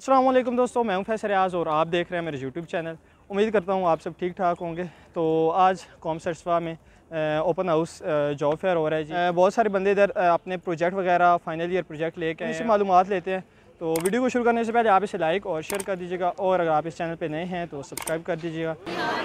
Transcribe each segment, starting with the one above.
अस्सलाम वालेकुम दोस्तों, मैं हूं फैसल रियाज और आप देख रहे हैं मेरे यूट्यूब चैनल। उम्मीद करता हूं आप सब ठीक ठाक होंगे। तो आज कॉम सर्सवा में ओपन हाउस जॉब फेयर हो रहा है जी। बहुत सारे बंदे इधर अपने प्रोजेक्ट वगैरह फाइनल ईयर प्रोजेक्ट लेके इनसे मालूमात लेते हैं। तो वीडियो को शुरू करने से पहले आप इसे लाइक और शेयर कर दीजिएगा, और अगर आप इस चैनल पे नए हैं तो सब्सक्राइब कर दीजिएगा।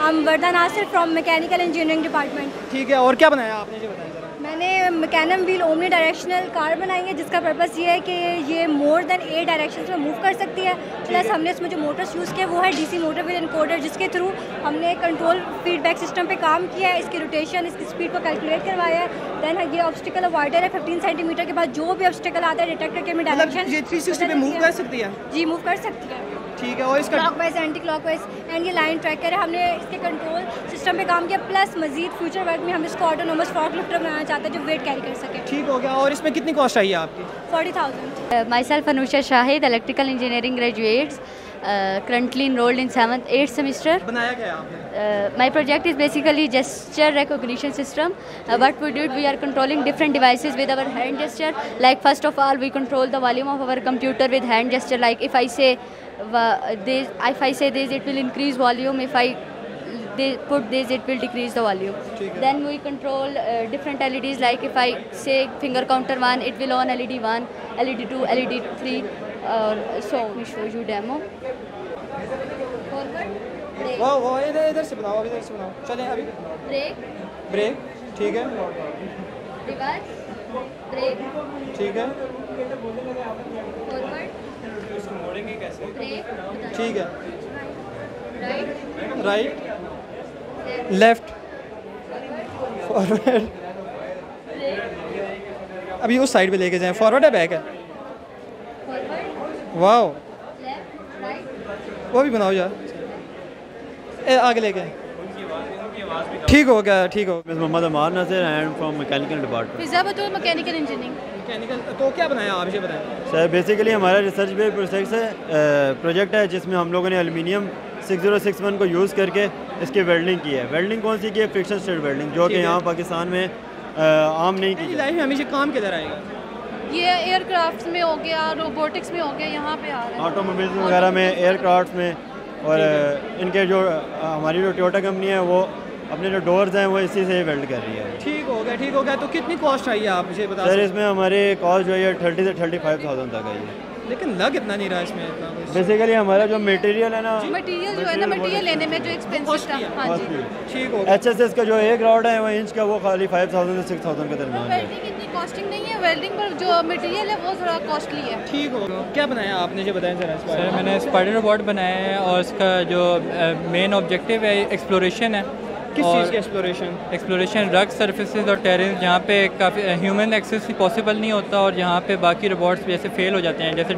हम Warda Nasir from mechanical engineering department. ठीक है, और क्या बनाया आपने, ये बताएं ज़रा। मैंने मैकेनम व्हील ओमनी डायरेक्शनल कार बनाई है, जिसका पर्पस ये है कि ये मोर देन 8 डायरेक्शंस में मूव कर सकती है। प्लस हमने इसमें जो मोटर्स यूज़ किया वो है डीसी मोटर विद एनकोडर, जिसके थ्रू हमने कंट्रोल फीडबैक सिस्टम पे काम किया है। इसकी रोटेशन, इसकी स्पीड को कैलकुलेट करवाया है। देन ये ऑब्स्टिकल अवॉइडर है, 15 सेंटीमीटर के बाद जो भी ऑब्स्टिकल आता है डिटेक्ट करके हमें डायरेक्शन ये 360 पे मूव कर सकती है जी, मूव कर सकती है। ठीक है, और इसका क्लॉकवाइज एंटी क्लॉकवाइज एंड ये लाइन ट्रैकर है। हमने इसके कंट्रोल सिस्टम पे काम किया, प्लस मजीद फ्यूचर वर्क में हम इसको ऑटोनोमस फॉर्क लिफ्टर बनाना चाहते हैं जो वेट कैरी कर सके। ठीक हो गया, और इसमें कितनी कॉस्ट आई है आपकी? 40,000। Myself Anusha Shahid, electrical engineering graduates, currently enrolled in 8th semester. बनाया क्या है आपने? My project is basically gesture recognition system. What we did, we are controlling different devices with our hand gesture. Like first of all, we control the volume of our computer with hand gesture. Like if I say this, it will increase volume. If I put this, it will decrease the volume. Then we control different LEDs. Like if I say finger counter 1, it will on LED 1, LED 2, LED 3. So we show you demo. Forward, brake. वो इधर से बनाओ, इधर से बनाओ। चलें अभी। Break, ठीक है। Reverse, brake. ठीक है। Forward, इसको मोड़ेंगे कैसे? brake. ठीक है। Right, right, left, forward. अभी उस साइड पे लेके जाएं। फॉरवर्ड है, बैक है? forward, wow, left, right. वो भी बनाओ यार। आगे लेके। ठीक हो गया, ठीक हो गया। Mohammad Aman Nasir and from mechanical department. Fiza बतौर मैकेनिकल इंजीनियरिंग। मैकेनिकल, तो क्या बनाया आप, ये बताएं। सर बेसिकली हमारा रिसर्च बेस्ड प्रोजेक्ट है जिसमें हम लोगों ने एल्युमिनियम 6061 को यूज़ करके इसकी वेल्डिंग की है। वेल्डिंग कौन सी की है? फ्रिक्शन स्ट्रेट वेल्डिंग, जो कि यहाँ पाकिस्तान में आम नहीं की लाइफ में हमेशा काम किधर आएगा? ये एयरक्राफ्ट में हो गया, रोबोटिक्स में हो गया, यहाँ पे आ रहा है। ऑटोमोबाइल्स वगैरह में, एयरक्राफ्ट में, और इनके जो हमारी जो टोयोटा कंपनी है वो अपने जो डोर्स हैं वो इसी से वेल्ड कर रही है। ठीक हो गया, ठीक हो गया। तो कितनी कॉस्ट आई है, आप मुझे बता सर सकते इसमें हमारे कॉस्ट जो है 30 से 35,000 तक आई है। लेकिन लग इतना नहीं रहा इसमें इतना कुछ। बेसिकली हमारा जो मटेरियल है ना, मटीरियल जो है ना, मटीरियल लेने में जो एक्सपेंसिव था। हाँ जी, ठीक हो गया। HSS का जो एक रॉड है वो इंच का, वो खाली 5,000 से 6,000 के दरमियान है। वेल्डिंग इतनी कॉस्टिंग नहीं है, वेल्डिंग पर जो मटीरियल है वो थोड़ा कॉस्टली है। ठीक हो गया। क्या बनाया आपने, ये बताएं जरा। सर मैंने स्पाइडर रोबोट बनाया है, और इसका जो मेन ऑब्जेक्टिव है एक्सप्लोरेशन है। किस चीज़ की एक्सप्लोरेशन? एक्सप्लोरेशन रग सर्फेसेज और टेरेन जहाँ पे काफ़ी ह्यूमन एक्सेस पॉसिबल नहीं होता, और जहाँ पे बाकी रोबोट्स जैसे फेल हो जाते हैं। जैसे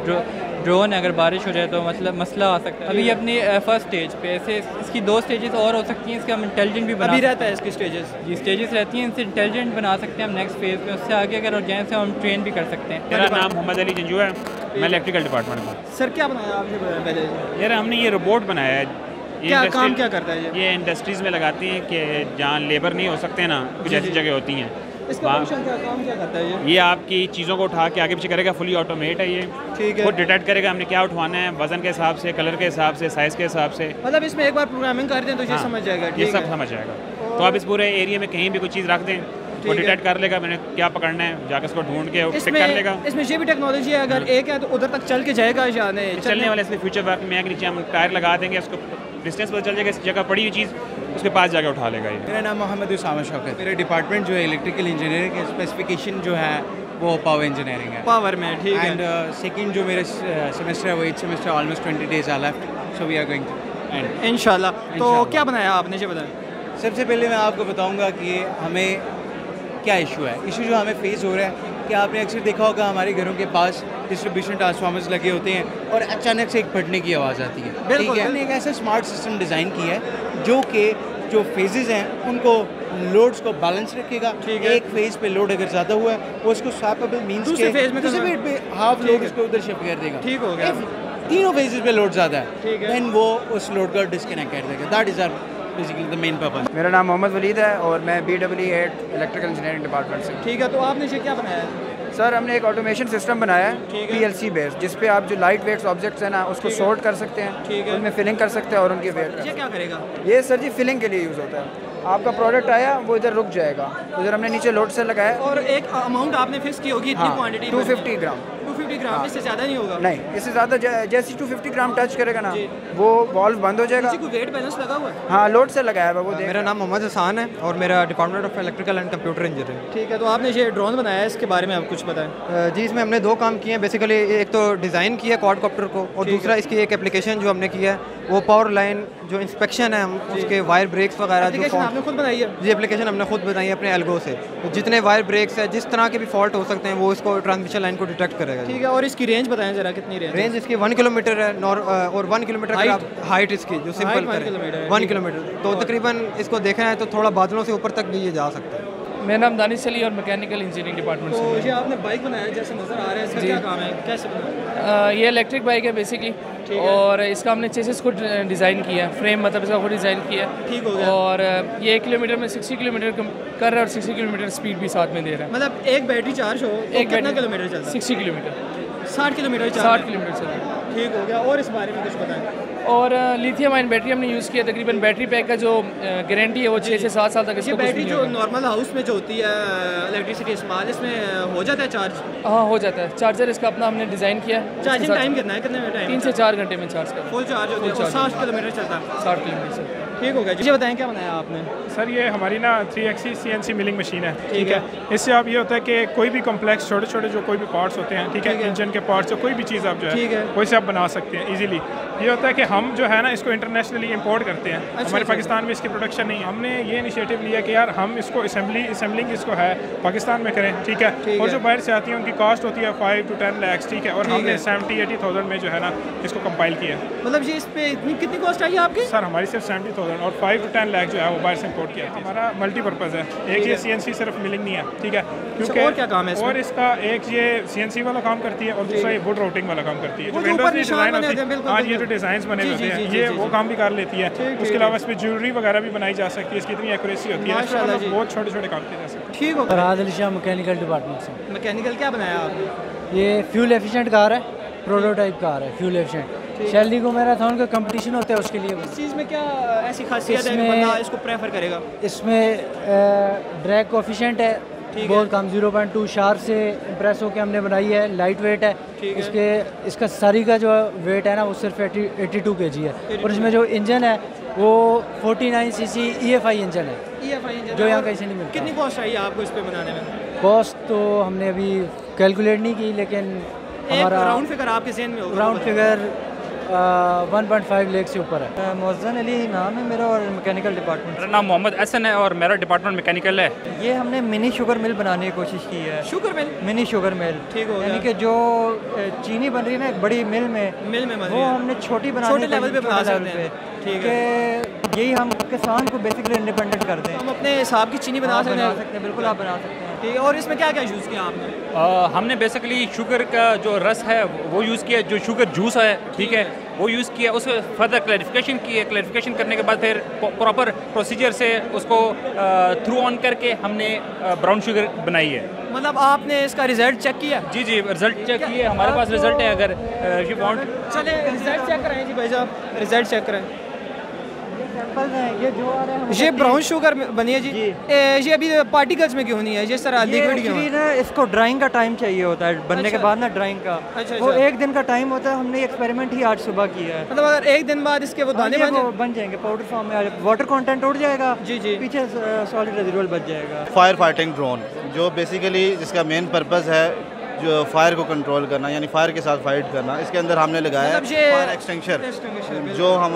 ड्रोन है, अगर बारिश हो जाए तो मसला आ सकता है। अभी अपनी फर्स्ट स्टेज पे, ऐसे इसकी 2 स्टेजेस और हो सकती हैं। इसका हम इंटेलिजेंट भी बना अभी रहता है इसकी स्टेजेस? जी, स्टेजेस रहती हैं, इनसे इंटेलिजेंट बना सकते हैं हम नेक्स्ट फेज़ में। उससे आगे अगर जाएँ से हम ट्रेन भी कर सकते हैं। मेरा नाम मोहम्मद अली जंजू है, मैं इलेक्ट्रिकल डिपार्टमेंट में। सर क्या बनाया आपने, बताया पहले। यार हमने ये रोबोट बनाया है। क्या काम क्या करता है ये इंडस्ट्रीज़ में लगाती हैं कि जहाँ लेबर नहीं हो सकते ना, कुछ ऐसी जगह होती हैं। इसका फंक्शन क्या, काम क्या करता है ये आपकी चीज़ों को उठा के आगे पीछे करेगा। फुली ऑटोमेट है ये। ठीक है। खुद डिटेक्ट करेगा हमने क्या उठवाना है, वजन के हिसाब से, कलर के हिसाब से, साइज़ के हिसाब से। मतलब इसमें एक बार प्रोग्रामिंग कर दें तो ये समझ जाएगा? ये सब समझ जाएगा। तो आप इस पूरे एरिया में कहीं भी कोई चीज़ रख दें, वो डिटेक्ट कर लेगा मैंने क्या पकड़ना है, जाकर उसको ढूंढ के पिक कर लेगा। इसमें ये भी टेक्नोलॉजी है, अगर एक है तो उधर तक चल के जाएगा या नहीं? चलने वाले इसलिए फ्यूचर वर्क में नीचे हम टायर लगा देंगे, उसको डिस्टेंस पता चल जाएगा, इस जगह पड़ी हुई चीज़ उसके पास जाकर उठा लेगा ये। मेरा नाम मोहम्मद उसामा शौकत। मेरा डिपार्टमेंट जो है इलेक्ट्रिकल इंजीनियरिंग है, स्पेसिफिकेशन जो है वो पावर इंजीनियरिंग है। पावर में, ठीक है। एंड सेकंड जो मेरे सेमेस्टर है वो 8th semester, almost 20 days are left, so we are going to end इंशाल्लाह। तो क्या बनाया आपने, ये बताएं। सबसे पहले मैं आपको बताऊंगा कि हमें क्या इशू है। इशू जो हमें फेस हो रहा है कि आपने अक्सर देखा होगा हमारे घरों के पास डिस्ट्रीब्यूशन ट्रांसफार्मर्स लगे होते हैं और अचानक से एक फटने की आवाज़ आती है। ठीक है, हमने एक ऐसा स्मार्ट सिस्टम डिज़ाइन किया है जो कि जो फेजेस हैं उनको लोड्स को बैलेंस रखेगा। एक फेज पे लोड अगर ज़्यादा हुआ है वो उसको स्वैपेबल मींस के दूसरे फेज पे हाफ लोड उसको उधर शिफ्ट कर देगा। ठीक हो गया। तीनों फेजेस पे लोड ज़्यादा है, देन वो उस लोड को डिस्कनेक्ट कर देगा। That is our basically the main purpose. मेरा नाम मोहम्मद वलीद है और मैं BEE 8 इलेक्ट्रिकल इंजीनियरिंग डिपार्टमेंट से। ठीक है, तो आपने ये क्या बनाया है? सर हमने एक ऑटोमेशन सिस्टम बनाया है PLC बेस्ड, जिस पे आप जो लाइट वेट्स ऑब्जेक्ट्स हैं ना उसको सॉर्ट कर सकते हैं, उनमें फिलिंग कर सकते हैं और उनकी वेट ये क्या करेगा? ये सर जी फिलिंग के लिए यूज़ होता है। आपका प्रोडक्ट आया वो इधर रुक जाएगा, उधर हमने नीचे लोड से लगाया और एक अमाउंट आपने फिक्स की होगी इतनी क्वांटिटी 250 ग्राम 250 ग्राम, इससे ज़्यादा नहीं होगा? नहीं, इससे ज़्यादा जैसे 250 ग्राम टच करेगा ना वो वॉल्व बंद हो जाएगा। कोई वेट बैलेंस लगा हुआ है? हाँ, लोड से लगाया है वो। मेरा नाम मोहम्मद हसान है और मेरा department of electrical and computer engineering. ठीक है, तो आपने ये ड्रोन बनाया है, इसके बारे में आप कुछ बताएं। जी, इसमें हमने 2 काम किए हैं बेसिकली। एक तो डिज़ाइन किया क्वाडकॉप्टर को और दूसरा इसकी एक एप्लीकेशन जो हमने किया है वो पावर लाइन जो इंस्पेक्शन है हम उसके वायर ब्रेक्स वगैरह जो आपने खुद बनाई है? जी, एप्लीकेशन हमने खुद बनाई है अपने एल्गो से। तो जितने वायर ब्रेक्स है जिस तरह के भी फॉल्ट हो सकते हैं वो इसको ट्रांसमिशन लाइन को डिटेक्ट करेगा। ठीक है, और इसकी रेंज बताएं ज़रा, कितनी रेंज इसकी 1 किलोमीटर है और 1 किलोमीटर अगर आप हाइट इसकी जो सिंपल करें 1 किलोमीटर, तो तकरीबन इसको देखना है तो थोड़ा बादलों से ऊपर तक भी ये जा सकता है। मेरा नाम दानिश अली और मैकेनिकल इंजीनियरिंग डिपार्टमेंट से। तो ये आपने बाइक बनाया जैसे नज़र आ रहा है, इसका क्या काम है, कैसे बनाया? ये इलेक्ट्रिक बाइक है बेसिकली, और इसका हमने चेसिस को डिज़ाइन किया है, फ्रेम मतलब इसका खुद डिज़ाइन किया है। ठीक हो गया। और ये 1 किलोमीटर में 60 किलोमीटर कर रहा है और 60 किलोमीटर स्पीड भी साथ में दे रहा है। मतलब एक बैटरी चार्ज हो तो कितना किलोमीटर चलता है? 60 किलोमीटर 60 किलोमीटर 60 किलोमीटर चलता है। ठीक हो गया, और इस बारे में कुछ बताएं। और लिथियम आयन बैटरी हमने यूज़ किया। तकरीबन बैटरी पैक का जो गारंटी है वो 6 से 7 साल तक इसको ये बैटरी जो नॉर्मल हाउस में जो होती है इलेक्ट्रिसिटी इस्तेमाल, इसमें हो जाता है चार्ज? हाँ, हो जाता है। चार्जर इसका अपना हमने डिज़ाइन किया। चार्जिंग टाइम कितना है, कितने में टाइम? 3 से 4 घंटे में चार्ज कर फुल चार्ज होता है, 60 किलोमीटर चलता है। 60 किलोमीटर से। ठीक हो गया जी, बताएं क्या बनाया आपने? सर ये हमारी ना 3 एक्सिस CNC मिलिंग मशीन है। ठीक है, इससे आप ये होता है कि कोई भी कॉम्प्लेक्स छोटे छोटे जो कोई भी पार्ट्स होते हैं, ठीक है, इंजन के पार्ट्स या कोई भी चीज़ आप जो है वही से आप बना सकते हैं इजीली। ये होता है कि हम जो है ना इसको इंटरनेशनली इंपोर्ट करते हैं। हमारे पाकिस्तान में इसकी प्रोडक्शन नहीं है। हमने ये इनिशिएटिव लिया कि यार हम इसको असेंबलिंग इसको है पाकिस्तान में करें। ठीक है, और जो बाहर से आती है उनकी कॉस्ट होती है 5 to 10 lakhs। ठीक है, और हमने 70-80,000 में जो है ना इसको कंपाइल किया। मतलब ये इस पे कितनी कॉस्ट आई आपकी? सर हमारी सिर्फ 70,000 और 5 to 10 लाख जो है वो बाहर से इंपोर्ट किया। हमारा मल्टीपर्पज़ है, एक ये CNC सिर्फ मिलिंग नहीं है। ठीक है, क्योंकि और क्या काम है इसमें? और इसका एक ये CNC वाला काम करती है और दूसरा ये वुड राउटिंग वाला काम करती है। जो विंडोज में डिज़ाइन होती है, हाँ, ये जो डिज़ाइन बने होते हैं ये वो काम भी कर लेती है। उसके अलावा इस पर ज्वेलरी वगैरह भी बनाई जा सकती है। इसकी इतनी एक्यूरेसी होती है, बहुत छोटे छोटे काम किए जा सकते हैं। ठीक हो। फरहाद अली शाह मैकेनिकल डिपार्टमेंट से। मैकेनिकल क्या बनाया आपने? ये फ्यूल एफिशिएंट कार है, प्रोटोटाइप कार है, फ्यूल एफिशिएंट। शेल्डी को मैराथन का कंपटीशन होता है उसके लिए। इस चीज़ में क्या ऐसी खासियत है कि बंदा इसको प्रेफर करेगा? इसमें ड्रैग कोएफिशिएंट है बहुत कम, 0.2 शार्प से इम्प्रेस होकर हमने बनाई है। लाइट वेट है। इसका सारी का जो वेट है ना वो सिर्फ 82 kg है। और इसमें जो इंजन है वो 49 cc EFI इंजन है। EFI इंजन जो यहाँ कहीं नहीं मिलता। कितनी कॉस्ट आई आपको इस पे बनाने में? कॉस्ट तो हमने अभी कैलकुलेट नहीं की, लेकिन हमारा राउंड फिगर आपके ज़हन में होगा? राउंड फिगर 1.5 लाख से ऊपर है। मोहसिन अली नाम है मेरा और मैकेनिकल डिपार्टमेंट। मेरा नाम मोहम्मद हसन है और मेरा डिपार्टमेंट मैकेनिकल है। ये हमने मिनी शुगर मिल बनाने की कोशिश की है। Sugar mill? Mini sugar mill. ठीक हो गया। यानी कि जो चीनी बन रही है ना एक बड़ी मिल में वो हमने छोटी बनाने लेवल पे बना सकते हैं। ठीक है, यही हम किसान को बेसिकली इंडिपेंडेंट कर दें। हम अपने हिसाब की चीनी बना सकते हैं। बिल्कुल आप बना सकते हैं। ठीक है, और इसमें क्या क्या यूज़ किया आपने? हमने बेसिकली शुगर का जो रस है वो यूज़ किया, जो शुगर जूस है, ठीक है, वो यूज़ किया। उसको फर्दर क्लैरिफिकेशन की है। क्लैरिफिकेशन करने के बाद फिर प्रॉपर प्रोसीजर से उसको थ्रू ऑन करके हमने ब्राउन शुगर बनाई है। मतलब आपने इसका रिजल्ट चेक किया? जी जी, रिजल्ट चेक किया, हमारे पास रिजल्ट है। अगर यू वांट चले रिजल्ट चेक कराएं जी भाई साहब, रिजल्ट चेक कराएं। ये जो आ रहा है ये ब्राउन शुगर बनी है जी। ये अभी पार्टिकल्स में क्यों नहीं है, जिस तरह लिक्विड क्यों है? ना इसको ड्राइंग का टाइम चाहिए होता है बनने के बाद ना, ड्राइंग का वो 1 दिन का टाइम होता है। हमने एक्सपेरिमेंट ही आज सुबह किया है। मतलब अगर 1 दिन बाद इसके वो दाने बन जाएंगे पाउडर फॉर्म में, वाटर कंटेंट उड़ जाएगा। जी जी, पीछे सॉलिड रेजिडुअल बच जाएगा। फायर फाइटिंग ड्रोन जो बेसिकली जिसका मेन पर्पस है जो फायर को कंट्रोल करना, यानी फायर के साथ फाइट करना। इसके अंदर हमने लगाया है फायर एक्सटिंग्विशर जो हम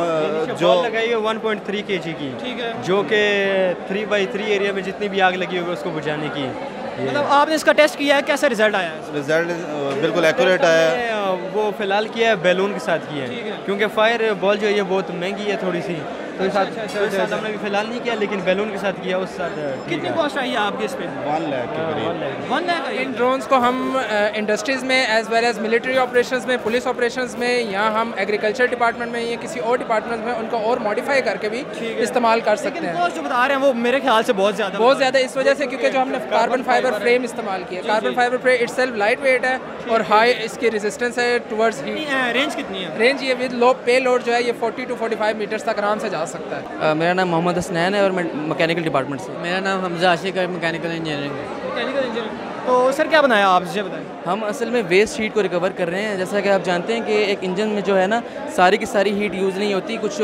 जो लगाई है 1.3 kg की। ठीक है, जो कि 3x3 एरिया में जितनी भी आग लगी होगी उसको बुझाने की। मतलब आपने इसका टेस्ट किया है, कैसा रिजल्ट आया है? रिजल्ट बिल्कुल एक्यूरेट आया है। वो फिलहाल किया है बैलून के साथ किया है, क्योंकि फायर बॉल जो है बहुत महंगी है थोड़ी सी, तो इस साथ हमने भी फिलहाल नहीं किया, लेकिन बैलून के साथ किया। उस साथ कितनी कॉस्ट आई है आपके इस पे? 1 लाख के करीब। 1 लाख। इन ड्रोन्स को हम इंडस्ट्रीज़ में as well as military operations में, पुलिस ऑपरेशंस में, या हम एग्रीकल्चर डिपार्टमेंट में या किसी और डिपार्टमेंट में उनको और मॉडिफाई करके भी इस्तेमाल कर सकते हैं। कॉस्ट जो बता रहे हैं वो मेरे ख्याल से बहुत ज़्यादा इस वजह से क्योंकि जो हमने कार्बन फाइबर फ्रेम इस्तेमाल किया, carbon fibre frame itself light weight है और हाई इसकी रेजिस्टेंस है टुवर्ड्स हीट। रेंज कितनी है? रेंज ये विद लो पे लोड जो है ये 40 to 45 मीटर्स तक आराम से जा सकता है। मेरा नाम मोहम्मद हसनैन है और मैं मैकेनिकल डिपार्टमेंट से। मेरा नाम हमजा आशिक है, मैकेनिकल इंजीनियरिंग। तो सर क्या बनाया आप, मुझे बताएं। हम असल में वेस्ट हीट को रिकवर कर रहे हैं। जैसा कि आप जानते हैं कि एक इंजन में जो है ना सारी की सारी हीट यूज़ नहीं होती, कुछ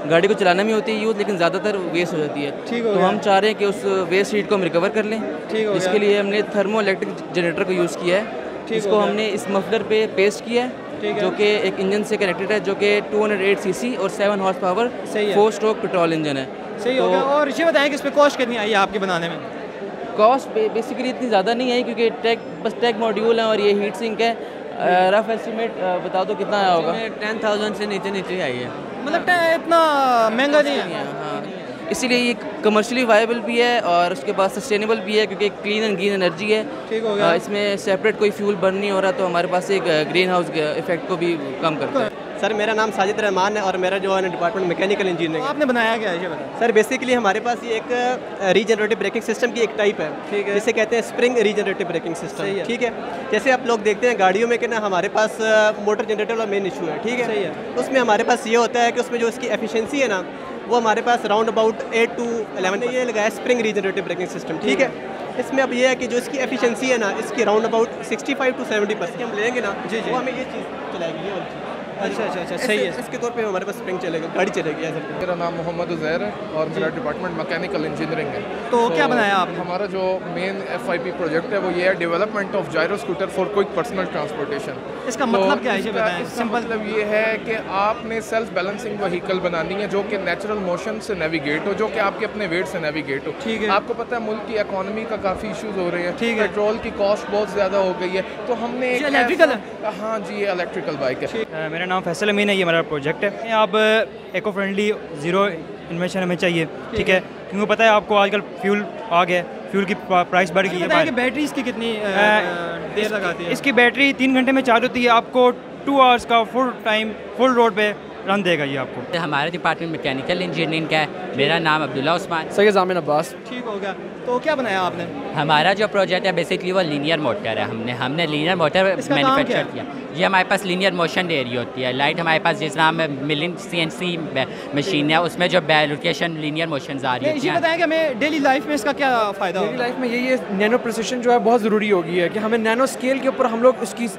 गाड़ी को चलाना में होती है यूज़, लेकिन ज़्यादातर वेस्ट हो जाती है। तो हम चाह रहे हैं कि उस वेस्ट हीट को हम रिकवर कर लें। इसके लिए हमने थर्मो इलेक्ट्रिक जनरेटर को यूज़ किया है। इसको हमने इस मफलर पे पेस्ट किया है, जो कि एक इंजन से कनेक्टेड है, जो कि 208 सीसी और 7 horse power 4 stroke petrol engine है। सही हो गया। और ये बताएं कि इस पे कॉस्ट कितनी आई है आपके बनाने में? कॉस्ट बेसिकली इतनी ज़्यादा नहीं है क्योंकि बस टेक मॉड्यूल है और ये हीट सिंक है। रफ एस्टिमेट बता दो कितना आया होगा? 10,000 से नीचे आई है। मतलब इतना महंगा नहीं है। हाँ, इसीलिए ये कमर्शियली वायबल भी है और उसके बाद सस्टेनेबल भी है क्योंकि क्लीन एंड ग्रीन एनर्जी है। ठीक हो गया। इसमें सेपरेट कोई फ्यूल बर्न नहीं हो रहा, तो हमारे पास एक ग्रीन हाउस इफेक्ट को भी कम करता है। सर मेरा नाम साजिद रहमान है और मेरा जो है डिपार्टमेंट मैकेनिकल इंजीनियरिंग। आपने बनाया क्या है ये बताएं? सर बेसिकली हमारे पास ये एक रीजनरेटिव ब्रेकिंग सिस्टम की एक टाइप है, ठीक है, जिसे कहते हैं स्प्रिंग रीजनरेटिव ब्रेकिंग सिस्टम। ठीक है, जैसे आप लोग देखते हैं गाड़ियों में कि ना हमारे पास मोटर जनरेटर वाला मेन इशू है। ठीक है, उसमें हमारे पास ये होता है कि उसमें जो इसकी एफिशिएंसी है ना वो हमारे पास राउंड अबाउट 8 to 11 ये लगाया स्प्रिंग रीजनरेटिव ब्रेकिंग सिस्टम। ठीक है, इसमें अब ये है कि जो इसकी एफिशिएंसी है ना इसकी राउंड अबाउट 65 to 70% हम लेंगे ना, वो हमें ये चीज़ चलाएगी, ये वाली चीज़। अच्छा सही है। इसके तौर पे हमारे पास स्प्रिंग चलेगा, गाड़ी चलेगी। मेरा नाम मोहम्मद उज़ैर है और मेरा डिपार्टमेंट मैकेनिकल इंजीनियरिंग है। तो क्या बनाया आपने? हमारा जो मेन FIP प्रोजेक्ट है वो ये है development of gyro scooter for quick personal transportation. इसका मतलब क्या है ये बताएं? इसका मतलब ये है कि आपने सेल्फ बैलेंसिंग व्हीकल बनानी है जो कि नेचुरल मोशन से नेविगेट हो, जो कि आपके अपने वेट से नेविगेट हो। ठीक है। आपको पता है मुल्क की इकोनॉमी का काफ़ी इशूज़ हो रहे हैं। ठीक है। पेट्रोल की कॉस्ट बहुत ज़्यादा हो गई है, तो हमने इलेक्ट्रिकल है। हाँ जी, ये इलेक्ट्रिकल बाइक है। मेरा नाम फैसल अमीन है, ये हमारा प्रोजेक्ट है। आप इको फ्रेंडली ज़ीरो इन्वेंशन हमें चाहिए। ठीक है, क्योंकि पता है आपको आजकल फ्यूल आ गया, फ्यूल की प्राइस बढ़ गई है। बैटरी इसकी कितनी देर लगाती है? इसकी बैटरी 3 घंटे में चार्ज होती है। आपको 2 आवर्स का फुल रोड पे रन देगा ये आपको। हमारे डिपार्टमेंट मैकेनिकल इंजीनियरिंग का है। मेरा नाम अब्दुल्ला उस्मान। सैयद जामिन अब्बास। ठीक हो गया। तो क्या बनाया आपने? हमारा जो प्रोजेक्ट है बेसिकली वो लीनियर मोटर है। हमने लीनियर मोटर मैन्युफैक्चर किया। ये हमारे पास लीनियर मोशन दे रही होती है लाइट। हमारे पास जिस नाम मिलिंग CNC मशीन है उसमें जो लोकेशन लीनियर मोशन आ रही है। बताएं कि हमें डेली लाइफ में इसका क्या फ़ायदा होगा? डेली लाइफ में ये नैनो प्रिसिशन जो है बहुत ज़रूरी हो गई है कि हमें नैनो स्केल के ऊपर हम लोग उसकी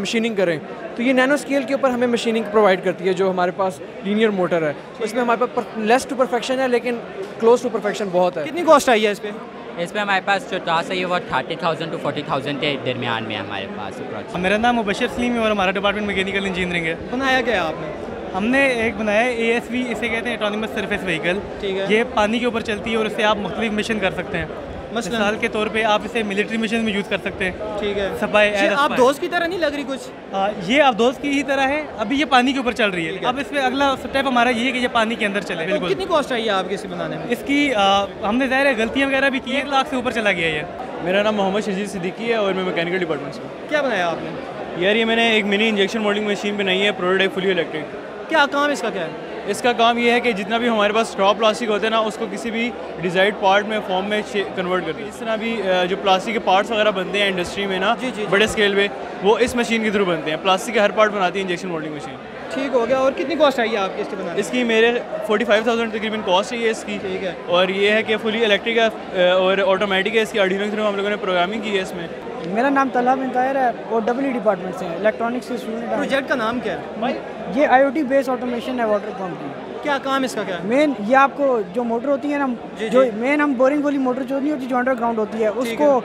मशीनिंग करें। तो ये नैनो स्केल के ऊपर हमें मशीनिंग प्रोवाइड करती है जो हमारे पास लीनियर मोटर है। इसमें हमारे पास लेस टू परफेक्शन है लेकिन क्लोज टू परफेक्शन बहुत है। कितनी कॉस्ट आई है इस पर? इस पर हमारे पास जो टास्क है ये वो 30,000 to 40,000 के दरमियान में हमारे पास। मेरा नाम मुबशर सलीम है और हमारा डिपार्टमेंट मैकेनिकल इंजीनियरिंग है। बनाया क्या है आपने? हमने एक बनाया है ASV, इसे कहते हैं ऑटोनोमस सरफेस व्हीकल। ठीक है। ये पानी के ऊपर चलती है और इससे आप मुख्तलिफ मिशन कर सकते हैं। मिसाल के तौर पे आप इसे मिलिट्री मिशन में यूज़ कर सकते हैं। ठीक है। सफाई आप दोस्त की तरह नहीं लग रही कुछ? ये आप दोस्त की ही तरह है। अभी ये पानी के ऊपर चल रही है। अब इसमें अगला स्टेप हमारा ये है कि ये पानी के अंदर चले। बिल्कुल। कितनी कॉस्ट आई है आपके इसे बनाने में? इसकी हमने ज़ाहिर है गलतियाँ वगैरह भी की, 1 लाख से ऊपर चला गया ये। मेरा नाम मोहम्मद शजीद सिद्दीकी है और मैं मैकेनिकल डिपार्टमेंट से हूँ। क्या बनाया आपने? यार ये मैंने एक मिनी इंजेक्शन मोल्डिंग मशीन बनाई है, प्रोटोटाइप फुली इलेक्ट्रिक। क्या काम इसका क्या है? इसका काम ये है कि जितना भी हमारे पास स्ट्रॉ प्लास्टिक होते हैं ना उसको किसी भी डिज़ाइर्ड पार्ट में फॉर्म में कन्वर्ट करते हैं। इस तरह भी जो प्लास्टिक के पार्ट्स वगैरह बनते हैं इंडस्ट्री में ना बड़े स्केल पे, वो इस मशीन के थ्रू बनते हैं। प्लास्टिक के हर पार्ट बनाती है इंजेक्शन मोल्डिंग मशीन। ठीक हो गया। और कितनी कॉस्ट आई है आपकी इसके बनाने? इसकी मेरे 45,000 तकरीबन कॉस्ट है इसकी। ठीक है। और ये है कि फुली इलेक्ट्रिक है और ऑटोमेटिक है। इसकी आर्डिनो के थ्रू हम लोगों ने प्रोग्रामिंग की है इसमें। मेरा नाम तला बिन ताहिर है और डब्ल्यू डिपार्टमेंट से है, इलेक्ट्रॉनिक्स से स्टूडेंट है। प्रोजेक्ट का नाम क्या है? ये IoT बेस्ड ऑटोमेशन है वाटर पंप की। क्या काम इसका क्या है? मेन ये आपको जो मोटर होती है ना, जो मेन हम बोरिंग वाली मोटर जो नहीं होती, जो अंडरग्राउंड होती है, उसको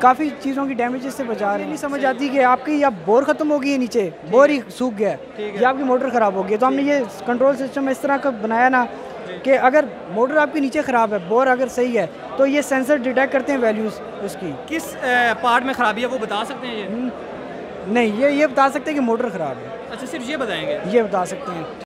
काफ़ी चीज़ों की डैमेजेस से बचा रहे हैं। नहीं समझ आती कि आपकी या बोर ख़त्म हो गई है, नीचे बोर ही सूख गया है या आपकी मोटर ख़राब हो गई है। तो हमने ये कंट्रोल सिस्टम इस तरह का बनाया ना कि अगर मोटर आपकी नीचे ख़राब है, बोर अगर सही है, तो ये सेंसर डिटेक्ट करते हैं वैल्यूज़ उसकी। किस पार्ट में ख़राबी है वो बता सकते हैं ये? नहीं, ये बता सकते हैं कि मोटर ख़राब है। अच्छा, सिर्फ ये बताएंगे? ये बता सकते हैं।